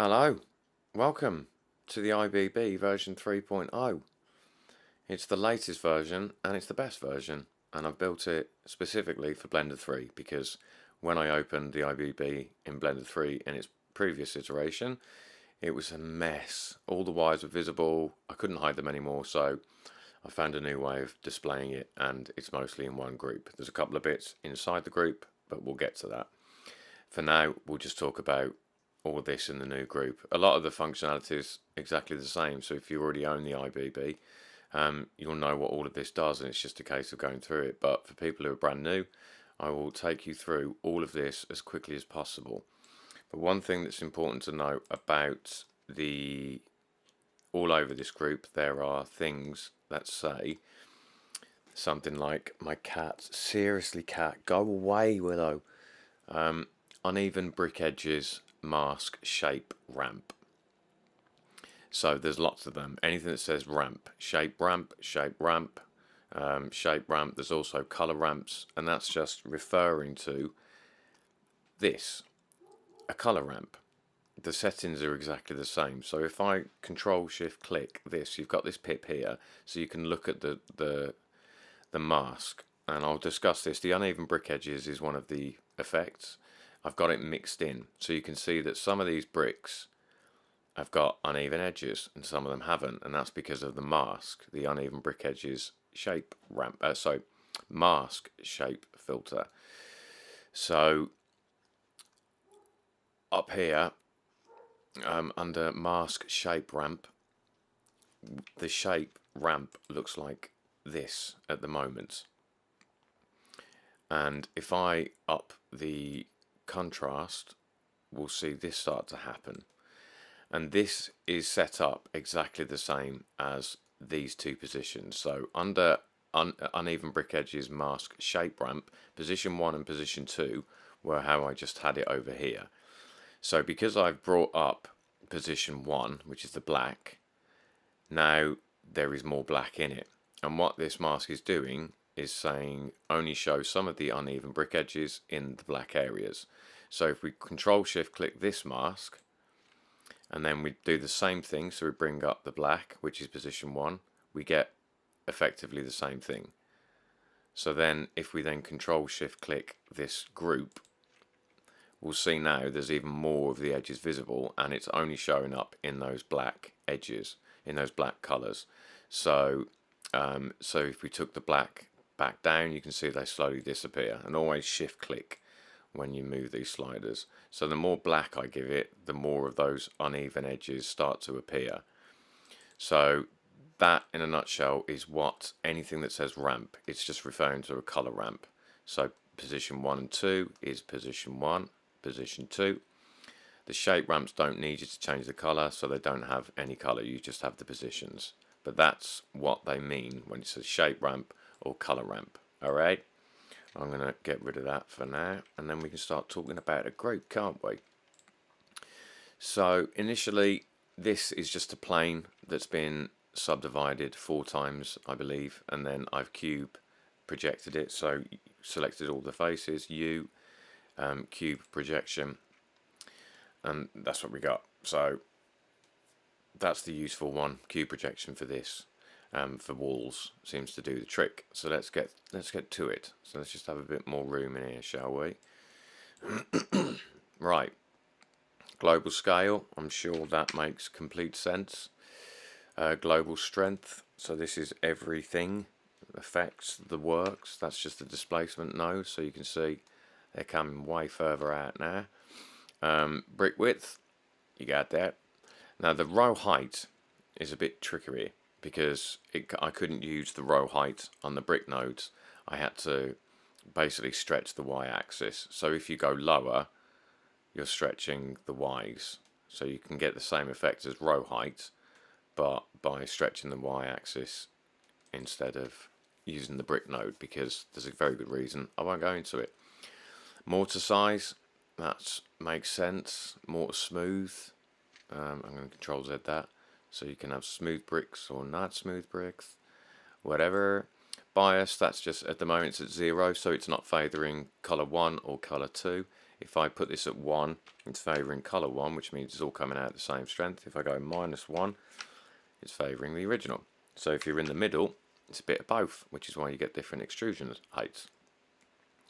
Hello, welcome to the IBB version 3.0. It's the latest version and it's the best version, and I've built it specifically for Blender 3 because when I opened the IBB in Blender 3 in its previous iteration, it was a mess. All the wires were visible, I couldn't hide them anymore, so I found a new way of displaying it, and it's mostly in one group. There's a couple of bits inside the group, but we'll get to that. For now, we'll just talk about all of this in the new group. A lot of the functionality is exactly the same, so if you already own the IBB, you'll know what all of this does, and it's just a case of going through it. But for people who are brand new, I will take you through all of this as quickly as possible. But one thing that's important to know about all over this group, there are things that say something like, my cat, seriously cat, go away, Willow. Uneven brick edges, mask, shape, ramp. So there's lots of them. Anything that says ramp, shape ramp, shape ramp, shape ramp. There's also color ramps, and that's just referring to this, a color ramp. The settings are exactly the same. So if I control shift click this, you've got this pip here, so you can look at the mask, and I'll discuss this. The uneven brick edges is one of the effects. I've got it mixed in, so you can see that some of these bricks have got uneven edges and some of them haven't, and that's because of the mask, the uneven brick edges shape ramp, mask shape filter. So up here under mask shape ramp, the shape ramp looks like this at the moment, and if I up the contrast, we'll see this start to happen, and this is set up exactly the same as these two positions. So under uneven brick edges, mask, shape ramp, position 1 and position 2 were how I just had it over here. So because I've brought up position 1, which is the black, now there is more black in it, and what this mask is doing is saying only show some of the uneven brick edges in the black areas. So if we control shift click this mask, and then we do the same thing, so we bring up the black, which is position 1, we get effectively the same thing. So then if we then control shift click this group, we'll see now there's even more of the edges visible, and it's only showing up in those black edges, in those black colors. So so if we took the black back down, you can see they slowly disappear, and always shift click when you move these sliders. So the more black I give it, the more of those uneven edges start to appear. So that in a nutshell is what anything that says ramp, it's just referring to a color ramp. So position 1 and 2 is position 1, position 2. The shape ramps don't need you to change the color, so they don't have any color, you just have the positions. But that's what they mean when it says shape ramp or color ramp. Alright, I'm going to get rid of that for now, and then we can start talking about a group, can't we? So initially this is just a plane that's been subdivided 4 times, I believe, and then I've cube projected it. So selected all the faces, cube projection, and that's what we got. So that's the useful one, cube projection for this. For walls seems to do the trick. So let's get to it. So let's just have a bit more room in here, shall we? Right, global scale, I'm sure that makes complete sense. Global strength, so this is everything affects the works. That's just the displacement node, so you can see they're coming way further out now. Brick width, you got that. Now the row height is a bit trickier, because I couldn't use the row height on the brick nodes. I had to basically stretch the y-axis. So if you go lower, you're stretching the y's. So you can get the same effect as row height, but by stretching the y-axis instead of using the brick node, because there's a very good reason. I won't go into it. Mortar size, that makes sense. Mortar smooth, I'm going to control Z that. So you can have smooth bricks or not smooth bricks, whatever. Bias, that's just at the moment it's at 0, so it's not favoring color 1 or color 2. If I put this at 1, it's favouring colour 1, which means it's all coming out at the same strength. If I go -1, it's favouring the original. So if you're in the middle, it's a bit of both, which is why you get different extrusion heights.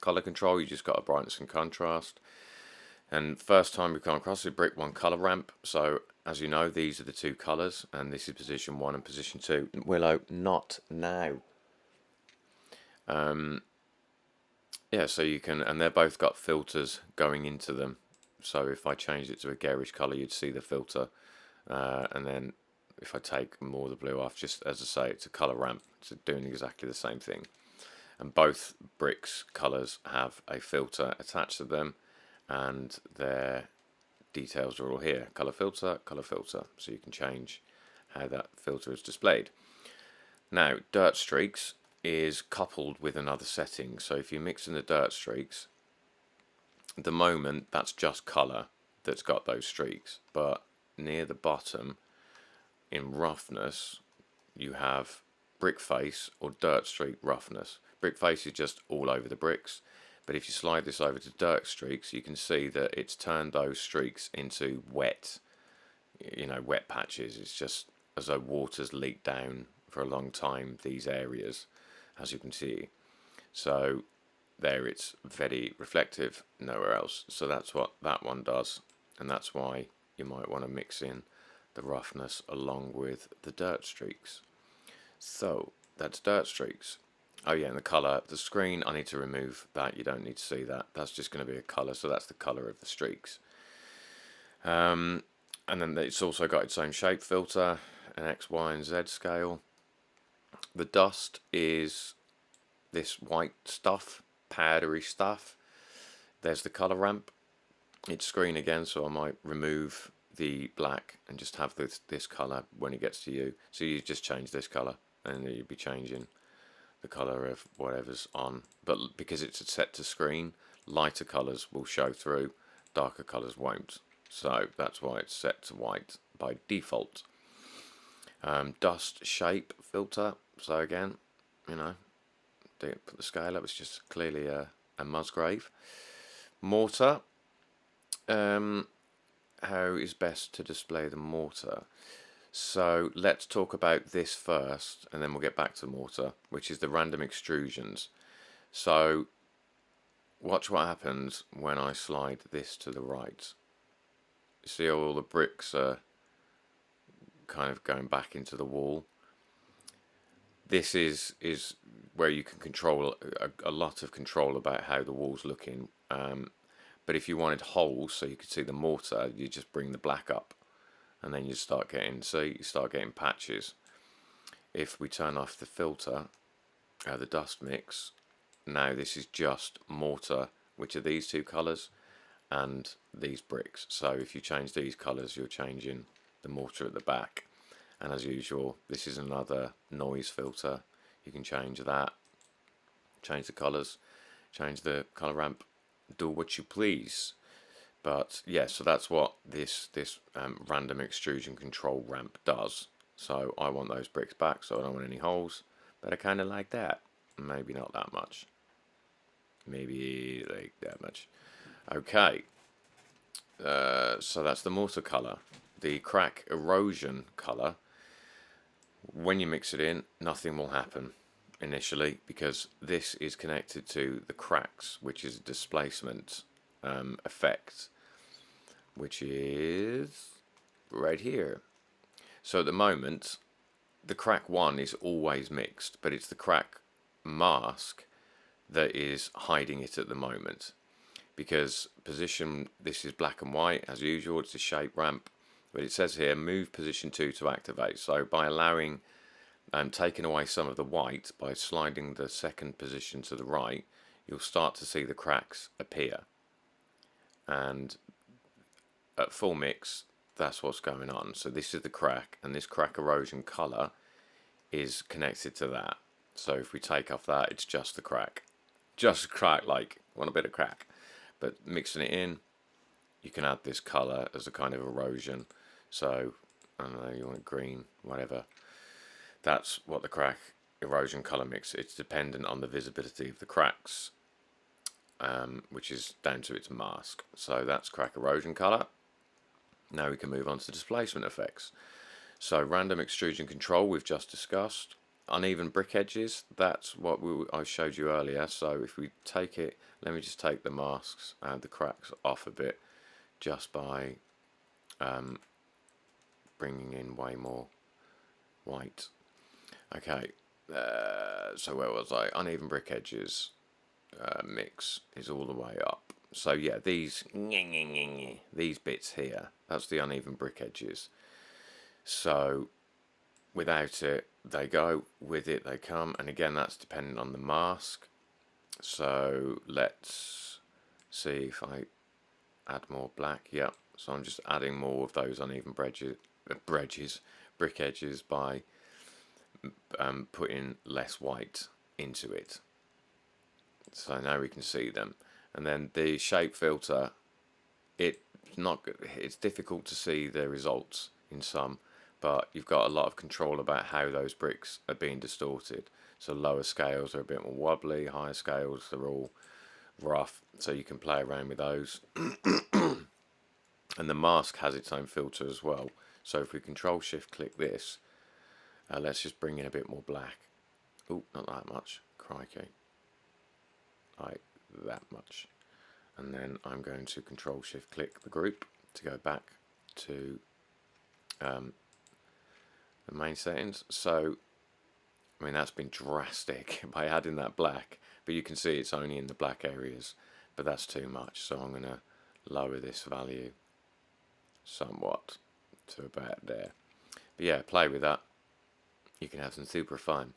Colour control, you just got a brightness and contrast. And first time we've come across a brick 1 colour ramp. So as you know, these are the two colours, and this is position 1 and position 2. Willow, not now. Yeah, so you can, and they're both got filters going into them. So if I changed it to a garish colour, you'd see the filter. And then if I take more of the blue off, just as I say, it's a colour ramp. It's doing exactly the same thing. And both bricks colours have a filter attached to them, and their details are all here. Colour filter, so you can change how that filter is displayed. Now, dirt streaks is coupled with another setting. So if you mix in the dirt streaks, at the moment that's just colour that's got those streaks, but near the bottom in roughness you have brick face or dirt streak roughness. Brick face is just all over the bricks, but if you slide this over to dirt streaks, you can see that it's turned those streaks into wet, wet patches. It's just as though water's leaked down for a long time these areas, as you can see. So there it's very reflective, nowhere else. So that's what that one does, and that's why you might want to mix in the roughness along with the dirt streaks. So that's dirt streaks. Oh yeah, and the colour, the screen, I need to remove that. You don't need to see that. That's just going to be a colour, so that's the colour of the streaks. And then it's also got its own shape filter, an X, Y, and Z scale. The dust is this white stuff, powdery stuff. There's the colour ramp. It's screen again, so I might remove the black and just have this colour when it gets to you. So you just change this colour, and then you'd be changing the colour of whatever's on. But because it's set to screen, lighter colours will show through, darker colours won't. So that's why it's set to white by default. Dust shape filter. So again, put the scale up. It's just clearly a Musgrave. Mortar. How is best to display the mortar? So let's talk about this first, and then we'll get back to the mortar, which is the random extrusions. So watch what happens when I slide this to the right. You see all the bricks are kind of going back into the wall. This is where you can control a lot of control about how the wall's looking. But if you wanted holes so you could see the mortar, you just bring the black up, and then you start getting patches. If we turn off the filter, the dust mix, now this is just mortar, which are these two colours, and these bricks. So if you change these colours, you're changing the mortar at the back. And as usual, this is another noise filter. You can change that, change the colours, change the colour ramp, do what you please. But yeah, so that's what this random extrusion control ramp does. So I want those bricks back, so I don't want any holes, but I kind of like that. Maybe not that much. Maybe like that much. Okay, so that's the mortar colour. The crack erosion colour, when you mix it in, nothing will happen initially, because this is connected to the cracks, which is a displacement effect, which is right here. So at the moment, the crack 1 is always mixed, but it's the crack mask that is hiding it at the moment. Because position, this is black and white as usual, it's a shape ramp, but it says here move position 2 to activate. So by allowing taking away some of the white, by sliding the second position to the right, you'll start to see the cracks appear, and at full mix that's what's going on. So this is the crack, and this crack erosion colour is connected to that. So if we take off that, it's just the crack, like want a bit of crack. But mixing it in, you can add this colour as a kind of erosion. So I don't know, you want green, whatever. That's what the crack erosion colour mix. It's dependent on the visibility of the cracks. which is down to its mask. So that's crack erosion color. Now we can move on to displacement effects. So random extrusion control we've just discussed. Uneven brick edges, that's what I showed you earlier. So if we take it, let me just take the masks and the cracks off a bit, just by bringing in way more white. Okay, so where was I? Uneven brick edges mix is all the way up. So yeah, these bits here, that's the uneven brick edges. So without it they go, with it they come, and again that's dependent on the mask. So let's see if I add more black. Yeah, so I'm just adding more of those uneven brick edges by putting less white into it. So now we can see them. And then the shape filter, it's difficult to see the results in some, but you've got a lot of control about how those bricks are being distorted. So lower scales are a bit more wobbly, higher scales are all rough, so you can play around with those. And the mask has its own filter as well. So if we control shift click this, let's just bring in a bit more black. Oh, not that much, crikey. Like that much. And then I'm going to control shift click the group to go back to the main settings. So I mean, that's been drastic by adding that black, but you can see it's only in the black areas, but that's too much, so I'm going to lower this value somewhat to about there. But yeah, play with that, you can have some super fun.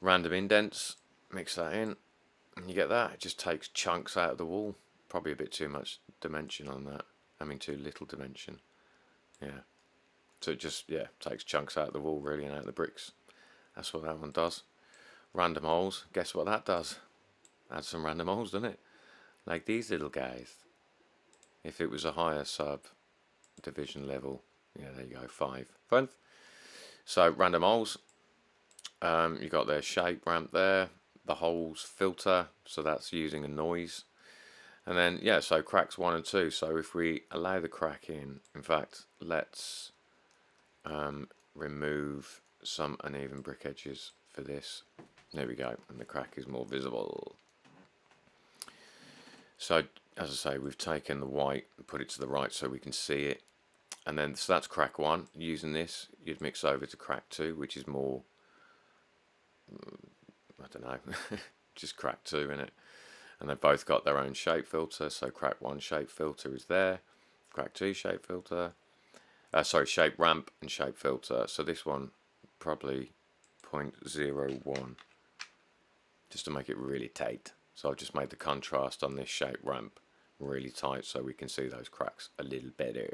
Random indents, mix that in, and you get that. It just takes chunks out of the wall. Probably a bit too much dimension on that. I mean, too little dimension. Yeah. So it just, yeah, takes chunks out of the wall really, and out of the bricks. That's what that one does. Random holes, guess what that does? Adds some random holes, doesn't it? Like these little guys. If it was a higher subdivision level, yeah, there you go, 5. Fun. So random holes. You got their shape ramp there. The holes filter, so that's using a noise. And then, yeah, so cracks 1 and 2. So if we allow the crack in fact, let's remove some uneven brick edges for this. There we go, and the crack is more visible. So as I say, we've taken the white and put it to the right so we can see it, and then so that's crack 1. Using this, you'd mix over to crack 2, which is more, I don't know, just crack 2 in it. And they've both got their own shape filter. So crack 1 shape filter is there, crack 2 shape filter, sorry, shape ramp and shape filter. So this one probably 0.01, just to make it really tight. So I've just made the contrast on this shape ramp really tight so we can see those cracks a little better.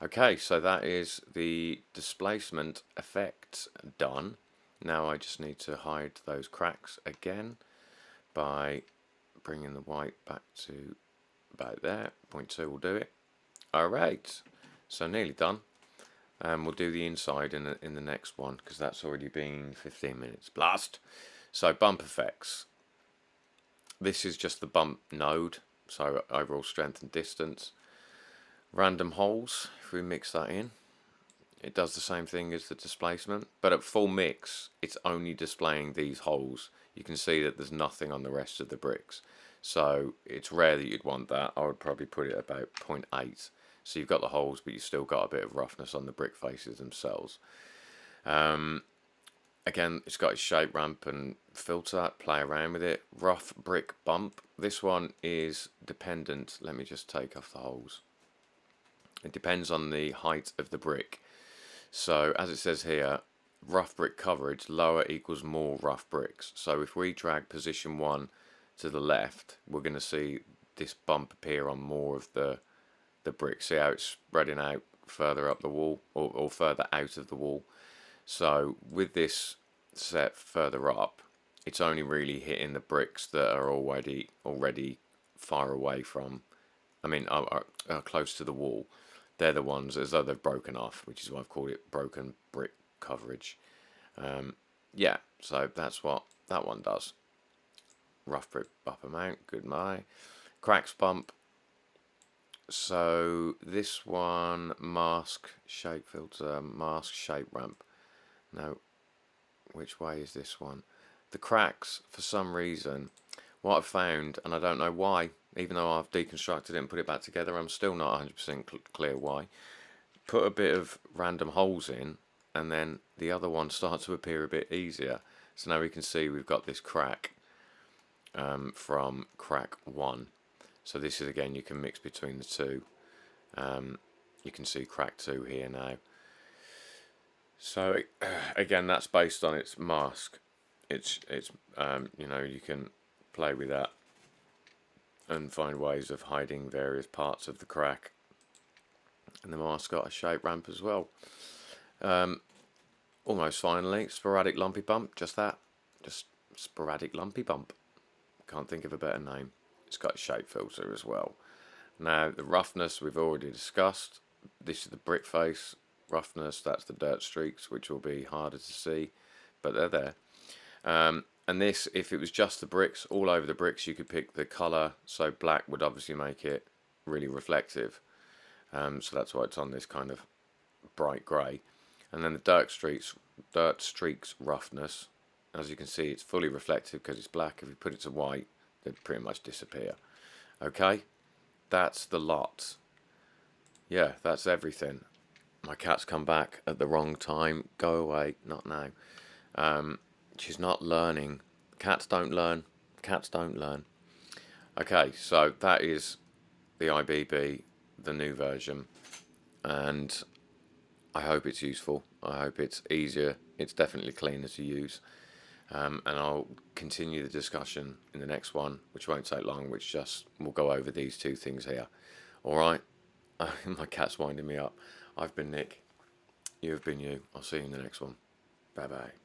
Okay, so that is the displacement effect done. Now I just need to hide those cracks again by bringing the white back to about there. 0.2 will do it. Alright, so nearly done. We'll do the inside in the next one, because that's already been 15 minutes. Blast! So bump effects. This is just the bump node, so overall strength and distance. Random holes, if we mix that in, it does the same thing as the displacement, but at full mix, it's only displaying these holes. You can see that there's nothing on the rest of the bricks. So it's rare that you'd want that. I would probably put it about 0.8. So you've got the holes, but you've still got a bit of roughness on the brick faces themselves. Again, it's got its shape ramp and filter, play around with it. Rough brick bump. This one is dependent. Let me just take off the holes. It depends on the height of the brick. So as it says here, rough brick coverage, lower equals more rough bricks. So if we drag position 1 to the left, we're going to see this bump appear on more of the brick. See how it's spreading out further up the wall, or further out of the wall. So with this set further up, it's only really hitting the bricks that are already far away from, I mean, are close to the wall. They're the ones as though they've broken off, which is why I've called it broken brick coverage. Yeah, so that's what that one does. rough brick bump amount, good my. Cracks bump. So this one, mask shape filter, mask shape ramp. Now, which way is this one? The cracks, for some reason, what I've found, and I don't know why, even though I've deconstructed it and put it back together, I'm still not 100% clear why. Put a bit of random holes in, and then the other one starts to appear a bit easier. So now we can see we've got this crack from crack 1. So this is, again, you can mix between the two. You can see crack 2 here now. So again, that's based on its mask. It's you know, you can play with that and find ways of hiding various parts of the crack. And the mask got a shape ramp as well. Almost finally, sporadic lumpy bump, just that. Just sporadic lumpy bump. Can't think of a better name. It's got a shape filter as well. Now, the roughness we've already discussed. This is the brick face roughness. That's the dirt streaks, which will be harder to see, but they're there. And this, if it was just the bricks, all over the bricks, you could pick the colour. So black would obviously make it really reflective. So that's why it's on this kind of bright grey. And then the dirt streaks roughness. As you can see, it's fully reflective because it's black. If you put it to white, they'd pretty much disappear. Okay, that's the lot. Yeah, that's everything. My cat's come back at the wrong time. Go away, not now. She's not learning. Cats don't learn. Cats don't learn. Okay, so that is the IBB, the new version, and I hope it's useful. I hope it's easier. It's definitely cleaner to use. And I'll continue the discussion in the next one, which won't take long, which just will go over these two things here. Alright? My cat's winding me up. I've been Nick. You have been you. I'll see you in the next one. Bye bye.